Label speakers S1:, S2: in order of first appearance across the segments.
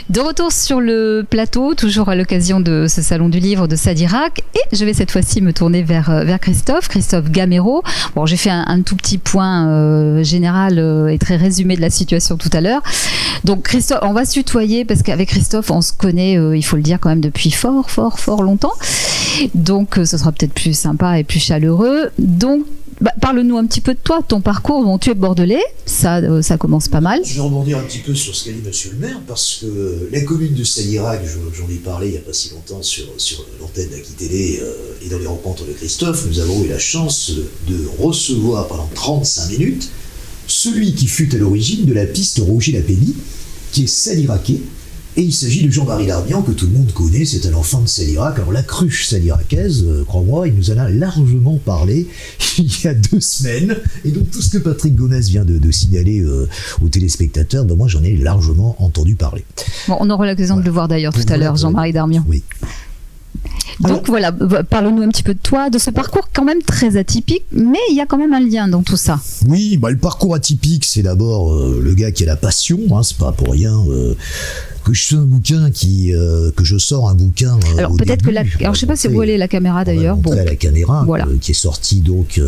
S1: De retour sur le plateau, toujours à l'occasion de ce salon du livre de Sadirac, et je vais cette fois-ci me tourner vers Christophe Gamero. Bon, j'ai fait un tout petit point général et très résumé de la situation tout à l'heure. Donc Christophe, on va se tutoyer parce qu'avec Christophe, on se connaît, il faut le dire quand même depuis fort longtemps. Donc ce sera peut-être plus sympa et plus chaleureux. Donc parle-nous un petit peu de toi, ton parcours. Bon, tu es bordelais, ça commence pas mal.
S2: Je vais rebondir un petit peu sur ce qu'a dit monsieur le maire, parce que la commune de Sadirac, j'en ai parlé il n'y a pas si longtemps sur l'antenne d'Aki-Télé et dans les rencontres de Christophe, nous avons eu la chance de recevoir pendant 35 minutes celui qui fut à l'origine de la piste Roger-Lapény, qui est Sadiracais. Et il s'agit de Jean-Marie Darmian, que tout le monde connaît, c'est un enfant de Sadirac. Alors la cruche sadiracaise, crois-moi, il nous en a largement parlé il y a 2 semaines. Et donc tout ce que Patrick Gomez vient de signaler aux téléspectateurs, moi j'en ai largement entendu parler.
S1: Bon, on aura l'occasion de le voir d'ailleurs tout à l'heure, Jean-Marie Darmian.
S2: Oui.
S1: Donc voilà, parle-nous un petit peu de toi, de ce parcours quand même très atypique, mais il y a quand même un lien dans tout ça.
S2: Oui, le parcours atypique, c'est d'abord le gars qui a la passion, c'est pas pour rien que je fais un bouquin que je sors un bouquin.
S1: Alors peut-être
S2: début,
S1: alors je sais pas si vous allez la caméra d'ailleurs.
S2: Bon, à la caméra, voilà. Qui est sorti donc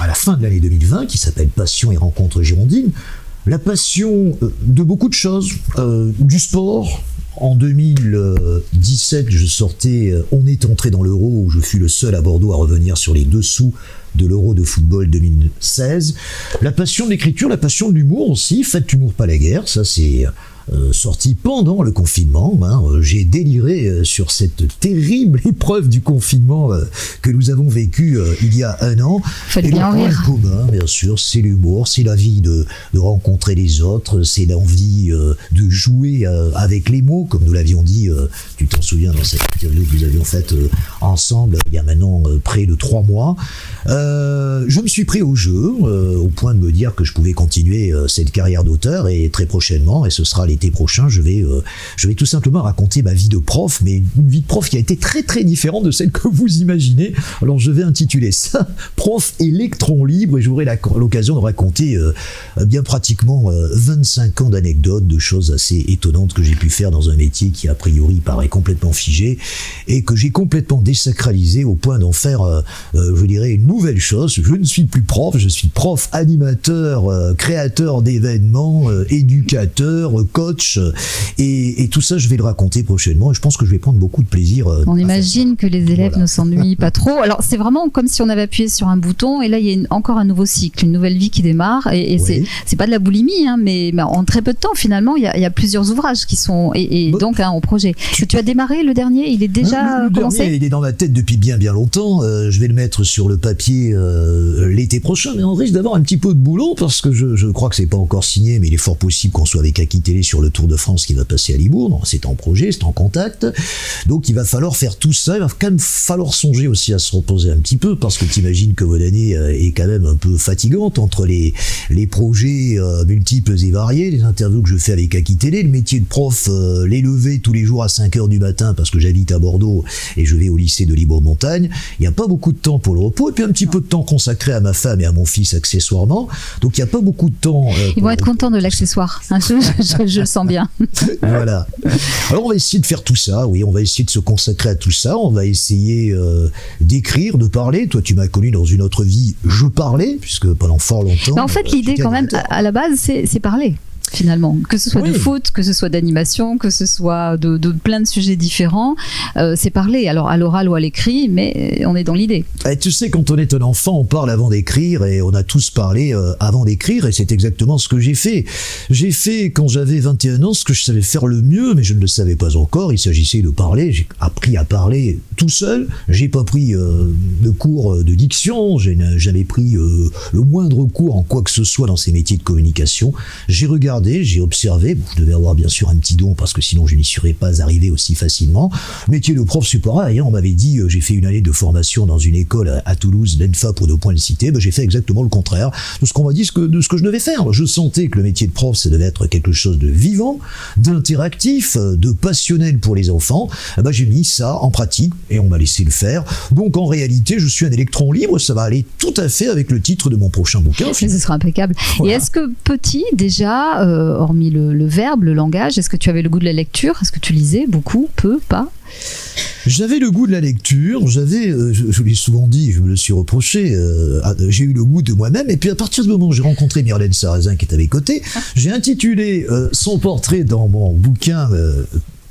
S2: à la fin de l'année 2020, qui s'appelle Passion et rencontres girondines. La passion de beaucoup de choses, du sport. En 2017, je sortais On est entré dans l'Euro, où je fus le seul à Bordeaux à revenir sur les dessous de l'Euro de football 2016. La passion de l'écriture, la passion de l'humour aussi. Faites l'humour, pas la guerre. Ça, c'est sorti pendant le confinement. J'ai déliré sur cette terrible épreuve du confinement que nous avons vécu il y a 1 an.
S1: Faites bien en rire.
S2: Commun, bien sûr, c'est l'humour, c'est l'envie de rencontrer les autres, c'est l'envie de jouer avec les mots, comme nous l'avions dit, tu t'en souviens dans cette interview que nous avions faite ensemble il y a maintenant près de 3 mois. Je me suis pris au jeu, au point de me dire que je pouvais continuer cette carrière d'auteur, et très prochainement, et ce sera l'été prochain, je vais tout simplement raconter ma vie de prof, mais une vie de prof qui a été très très différente de celle que vous imaginez. Alors je vais intituler ça Prof électron libre, et j'aurai l'occasion de raconter bien pratiquement 25 ans d'anecdotes, de choses assez étonnantes que j'ai pu faire dans un métier qui a priori paraît complètement figé, et que j'ai complètement désacralisé au point d'en faire, je dirais, une nouvelle chose. Je ne suis plus prof, je suis prof, animateur, créateur d'événements, éducateur, coach, et tout ça je vais le raconter prochainement, et je pense que je vais prendre beaucoup de plaisir.
S1: On imagine que les élèves ne s'ennuient pas trop. Alors c'est vraiment comme si on avait appuyé sur un bouton, et là il y a encore un nouveau cycle, une nouvelle vie qui démarre, et oui. c'est pas de la boulimie, mais en très peu de temps finalement il y a plusieurs ouvrages qui sont donc en projet. Tu as démarré le dernier, il est déjà commencé.
S2: Dernier, il est dans ma tête depuis bien longtemps. Je vais le mettre sur le papier l'été prochain, mais on risque d'avoir un petit peu de boulot, parce que je crois que c'est pas encore signé, mais il est fort possible qu'on soit avec Aki-Télé sur le Tour de France qui va passer à Libourne. C'est en projet, c'est en contact, donc il va falloir faire tout ça. Il va quand même falloir songer aussi à se reposer un petit peu, parce que t'imagines que votre année est quand même un peu fatigante entre les projets multiples et variés, les interviews que je fais avec Aki-Télé, le métier de prof, les lever tous les jours à 5h du matin parce que j'habite à Bordeaux et je vais au lycée de Libourne-Montagne. Il n'y a pas beaucoup de temps pour le repos, et puis un petit peu de temps consacré à ma femme et à mon fils accessoirement, donc il n'y a pas beaucoup de temps.
S1: Ils vont être contents de l'accessoire, je le sens bien.
S2: Voilà. Alors on va essayer de faire tout ça, oui, on va essayer de se consacrer à tout ça, on va essayer d'écrire, de parler. Toi tu m'as connu dans une autre vie, je parlais, puisque pendant fort longtemps...
S1: Mais en fait l'idée quand même, à la base, c'est parler. Finalement, que ce soit de foot, que ce soit d'animation, que ce soit de plein de sujets différents, c'est parler, alors à l'oral ou à l'écrit, mais on est dans l'idée.
S2: Et tu sais, quand on est un enfant, on parle avant d'écrire, et on a tous parlé avant d'écrire, et c'est exactement ce que j'ai fait. J'ai fait, quand j'avais 21 ans, ce que je savais faire le mieux, mais je ne le savais pas encore, il s'agissait de parler. J'ai appris à parler tout seul, j'ai pas pris de cours de diction, j'ai jamais pris le moindre cours en quoi que ce soit dans ces métiers de communication. J'ai regardé, j'ai observé, je devais avoir bien sûr un petit don parce que sinon je n'y serais pas arrivé aussi facilement. Métier de prof, c'est pareil, on m'avait dit, j'ai fait une année de formation dans une école à Toulouse, l'ENFA pour ne point le citer, j'ai fait exactement le contraire de ce qu'on m'a dit de ce que je devais faire. Je sentais que le métier de prof, ça devait être quelque chose de vivant, d'interactif, de passionnel pour les enfants. J'ai mis ça en pratique et on m'a laissé le faire. Donc en réalité, je suis un électron libre, ça va aller tout à fait avec le titre de mon prochain bouquin.
S1: Ce sera impeccable. Voilà. Et est-ce que petit, déjà, toi, hormis le verbe, le langage, est-ce que tu avais le goût de la lecture? Est-ce que tu lisais beaucoup, peu, pas?
S2: J'avais le goût de la lecture, je l'ai souvent dit, je me le suis reproché, j'ai eu le goût de moi-même, et puis à partir du moment où j'ai rencontré Myrlène Sarrazin qui est à mes côtés, j'ai intitulé son portrait dans mon bouquin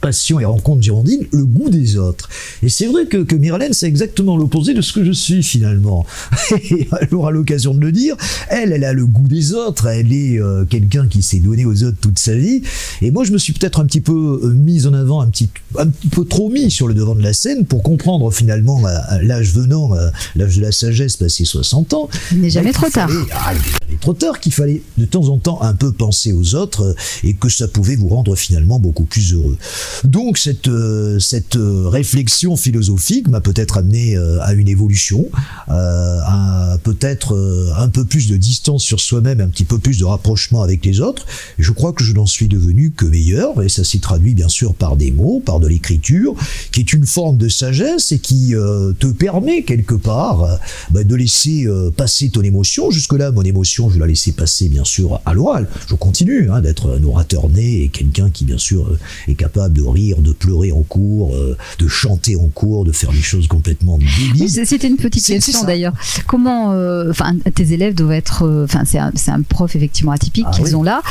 S2: Passion et rencontre girondine, le goût des autres. Et c'est vrai que Myrlène, c'est exactement l'opposé de ce que je suis finalement. Et elle aura l'occasion de le dire. Elle a le goût des autres. Elle est quelqu'un qui s'est donné aux autres toute sa vie. Et moi, je me suis peut-être un petit peu mis en avant, un petit peu trop mis sur le devant de la scène pour comprendre finalement, à l'âge venant, l'âge de la sagesse, passé 60 ans.
S1: Il n'est jamais trop tard.
S2: Il n'est jamais trop tard, qu'il fallait de temps en temps un peu penser aux autres et que ça pouvait vous rendre finalement beaucoup plus heureux. Donc cette réflexion philosophique m'a peut-être amené à une évolution, à peut-être un peu plus de distance sur soi-même, un petit peu plus de rapprochement avec les autres. Et je crois que je n'en suis devenu que meilleur, et ça s'est traduit bien sûr par des mots, par de l'écriture, qui est une forme de sagesse et qui te permet quelque part de laisser passer ton émotion. Jusque-là, mon émotion, je la laissais passer bien sûr à l'oral. Je continue d'être un orateur né et quelqu'un qui bien sûr est capable de rire, de pleurer en cours, de chanter en cours, de faire des choses complètement débiles.
S1: C'était une petite question d'ailleurs. Comment, tes élèves doivent être, c'est un prof effectivement atypique qu'ils ont là.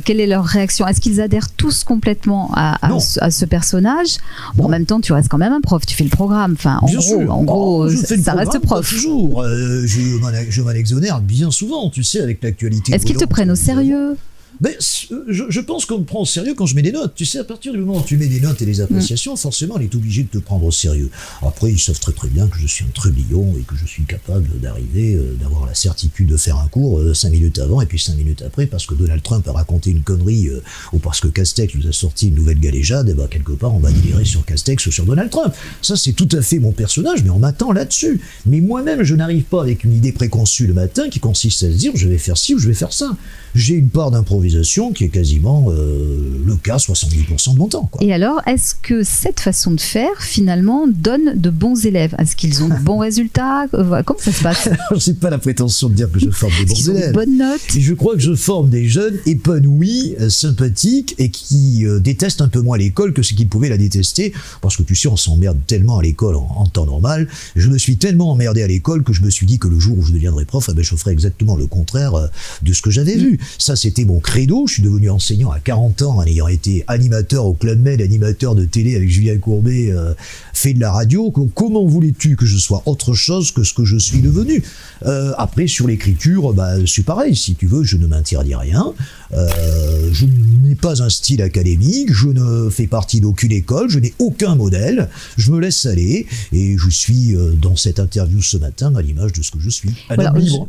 S1: Quelle est leur réaction? Est-ce qu'ils adhèrent tous complètement à ce personnage? Bon, en même temps, tu restes quand même un prof. Tu fais le programme. Enfin, en gros, ça reste prof.
S2: Toujours. Je m'en exonère bien souvent, tu sais, avec l'actualité.
S1: Est-ce qu'ils te prennent au sérieux?
S2: Ben, je pense qu'on me prend au sérieux quand je mets des notes. Tu sais, à partir du moment où tu mets des notes et des appréciations, forcément, on est obligé de te prendre au sérieux. Après, ils savent très très bien que je suis un trublion et que je suis capable d'arriver, d'avoir la certitude de faire un cours 5 minutes avant et puis 5 minutes après, parce que Donald Trump a raconté une connerie ou parce que Castex nous a sorti une nouvelle galéjade, et ben, quelque part, on va délirer sur Castex ou sur Donald Trump. Ça, c'est tout à fait mon personnage, mais on m'attend là-dessus. Mais moi-même, je n'arrive pas avec une idée préconçue le matin qui consiste à se dire, je vais faire ci ou je vais faire ça. J'ai une part d'improvisation qui est quasiment le cas 70% de mon temps. Quoi.
S1: Et alors, est-ce que cette façon de faire, finalement, donne de bons élèves? Est-ce qu'ils ont de bons résultats? Comment ça se passe?
S2: Je n'ai pas la prétention de dire que je forme des bons élèves.
S1: Ont de bonnes notes?
S2: Et je crois que je forme des jeunes épanouis, sympathiques et qui détestent un peu moins l'école que ce qu'ils pouvaient la détester. Parce que tu sais, on s'emmerde tellement à l'école en temps normal. Je me suis tellement emmerdé à l'école que je me suis dit que le jour où je deviendrai prof, je ferai exactement le contraire de ce que j'avais vu. Ça, c'était mon credo. Je suis devenu enseignant à 40 ans en ayant été animateur au Club Med, animateur de télé avec Julien Courbet, fait de la radio. Comment voulais-tu que je sois autre chose que ce que je suis devenu? Après, sur l'écriture, c'est pareil. Si tu veux, je ne m'interdis rien. Je n'ai pas un style académique. Je ne fais partie d'aucune école. Je n'ai aucun modèle. Je me laisse aller et je suis dans cette interview ce matin à l'image de ce que je suis.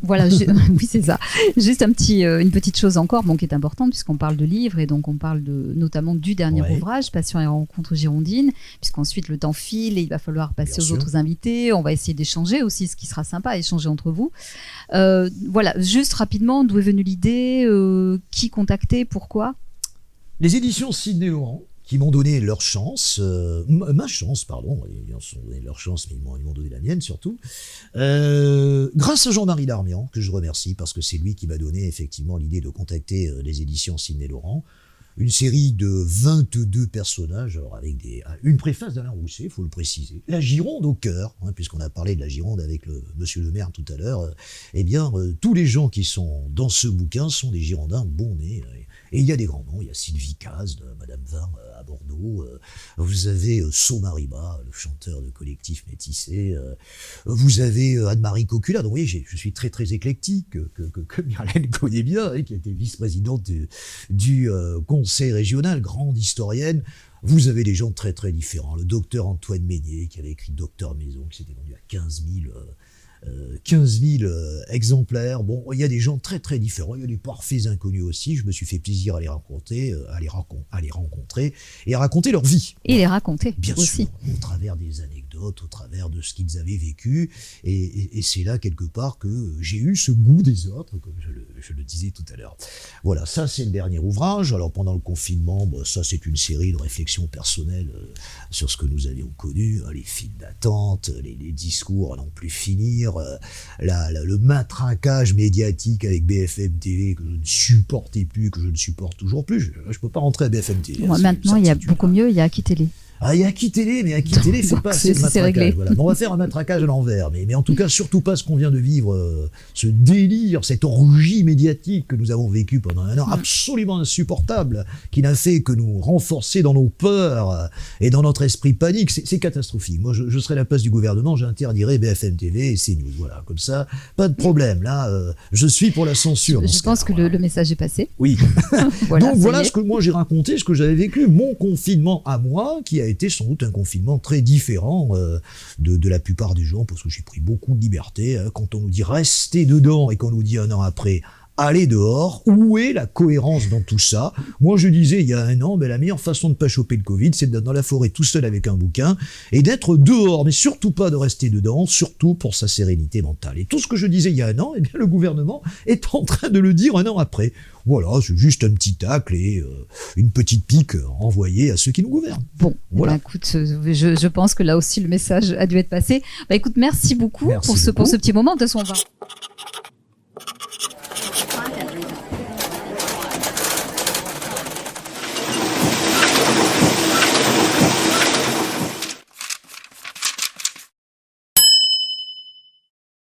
S1: Oui, c'est ça. Juste une petite chose encore, qui est importante puisqu'on parle de livres et donc on parle notamment du dernier ouvrage, Passion et rencontre girondine, puisqu'ensuite le temps file et il va falloir passer aux autres invités. On va essayer d'échanger aussi, ce qui sera sympa, échanger entre vous. Juste rapidement, d'où est venue l'idée, qui contacter, pourquoi?
S2: Les éditions Sidney Laurent, qui m'ont donné leur chance, ma chance, pardon, ils ont donné leur chance, mais ils m'ont donné la mienne surtout, grâce à Jean-Marie Darmian, que je remercie, parce que c'est lui qui m'a donné effectivement l'idée de contacter les éditions Sidney Laurent, une série de 22 personnages, alors avec une préface d'Alain Rousset, il faut le préciser, la Gironde au cœur, puisqu'on a parlé de la Gironde avec monsieur le maire tout à l'heure, tous les gens qui sont dans ce bouquin sont des Girondins bons nés. Et il y a des grands noms, il y a Sylvie Caz, Madame Vin à Bordeaux, vous avez Somariba, le chanteur de Collectif Métissé, vous avez Anne-Marie Cocula, donc oui, je suis très très éclectique, que Myrlène connaît bien, qui a été vice-présidente du conseil régional, grande historienne. Vous avez des gens très très différents, le docteur Antoine Meignet, qui avait écrit Docteur Maison, qui s'était vendu à 15 000 exemplaires. Bon, il y a des gens très très différents, il y a des parfaits inconnus aussi. Je me suis fait plaisir à les rencontrer, et à raconter leur vie.
S1: Et les raconter
S2: bien
S1: aussi.
S2: Sûr, au travers des anecdotes, au travers de ce qu'ils avaient vécu. Et c'est là quelque part que j'ai eu ce goût des autres, comme je le disais tout à l'heure. Voilà, ça c'est le dernier ouvrage. Alors pendant le confinement, ça c'est une série de réflexions personnelles sur ce que nous avions connu, les files d'attente, les discours à n'en plus finir. dire, le matraquage médiatique avec BFM TV que je ne supportais plus, que je ne supporte toujours plus. Je ne peux pas rentrer à BFM TV.
S1: Ouais, maintenant, il y a beaucoup mieux, il y a Aki Télé.
S2: Ah, il y a Aki Télé, mais Aki Télé fait pas assez de matraquage.
S1: Réglé.
S2: Voilà. On va faire un matraquage à l'envers, mais en tout cas, surtout pas ce qu'on vient de vivre, ce délire, cette orgie médiatique que nous avons vécu pendant un an, absolument insupportable, qui n'a fait que nous renforcer dans nos peurs et dans notre esprit panique. C'est catastrophique. Moi, je serais à la place du gouvernement, j'interdirais BFM TV et CNews. Voilà, comme ça, pas de problème. Là, je suis pour la censure.
S1: Je pense que le message est passé.
S2: Oui.
S1: Voilà,
S2: donc voilà ce que moi j'ai raconté, ce que j'avais vécu, mon confinement à moi, qui a été sans doute un confinement très différent de la plupart des gens, parce que j'ai pris beaucoup de liberté. Quand on nous dit restez dedans et qu'on nous dit un an après allez dehors, où est la cohérence dans tout ça? Moi je disais il y a un an, la meilleure façon de ne pas choper le Covid, c'est d'être dans la forêt tout seul avec un bouquin et d'être dehors, mais surtout pas de rester dedans, surtout pour sa sérénité mentale. Et tout ce que je disais il y a un an, eh bien le gouvernement est en train de le dire un an après. Voilà, c'est juste un petit tacle et une petite pique envoyée à ceux qui nous gouvernent.
S1: Bon,
S2: voilà.
S1: Écoute, je pense que là aussi le message a dû être passé. Écoute, merci beaucoup pour ce petit moment. De toute façon, on va...